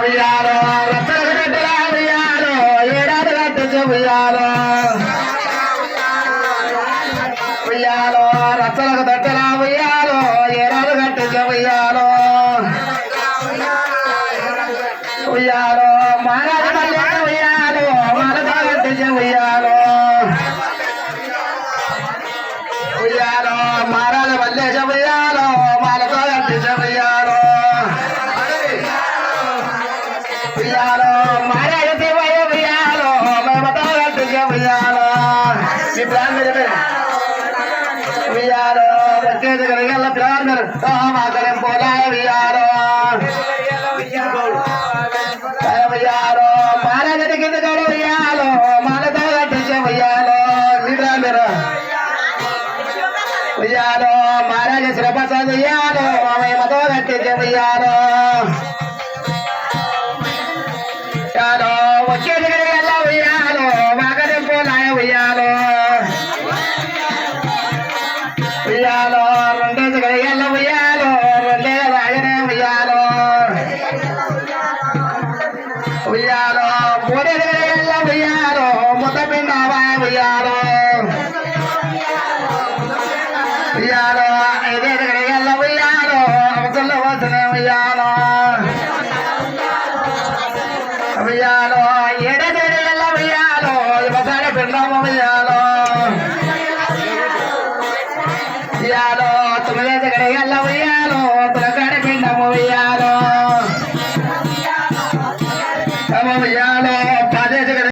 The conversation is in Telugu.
ఉయ్యాలో రచ్చలకు గడ్డల ఉయ్యాలో ఏడాది కట్టించు ఉయ్యాలో ఉయ్యాలో రచ్చలకు దట్టల ఉయ్యాలో ఏడాది కట్టించు ఉయ్యాలో ఉయ్యాలో మారాజు మల్లె ఉయ్యాలో మాలతో కట్టించు ఉయ్యాలో ఉయ్యాలో మారాజు మల్లేశ ఉయ్యాలో మాలతో కట్టించు ఉయ్యాలో ఉయ్యాలో మారాజు శివయ్య ఉయ్యాలో మేమతో కట్టించు ఉయ్యాలో మీ ప్లాన్ ఉయ్యాలో వచ్చేది కలిగల ప్లాన్ మాకరం పోలాయ ఉయ్యాలో ఉయ్యాలో మారాజు కింద కూడా ఉయ్యాలో మాలతో కట్టించు ఉయ్యాలో మీ ప్లాన్ ఉయ్యాలో మహారాజ శ్రీప్రసాద్ ఉయ్యాలో మేమతో కట్టించే ఉయ్యాలో ఉయ్యాలో వచ్చేది ఎలా ఉయ్యాలో మాకరింపు నాయ ఉయ్యాలో ఉయ్యాలో రెండేది ఎలా ఉయ్యాలో రెండే రాయనే ఉయ్యాలో ఉయ్యాలో మూడేది ఎలా ఉయ్యాలో ముద్ద పిండావా ఉయ్యాలో ఉయ్యాలో ఐదేది ఎలా ఉయ్యాలో అవసరంలో వస్తున్న ఉయ్యాలో ఉయ్యాలో ఏడేది ఎలా ఉయ్యాలో ఇవసారి పిండాము ఉయ్యాలో ఉయ్యాలో తొమ్మిదేది ఎలా ఉయ్యాలో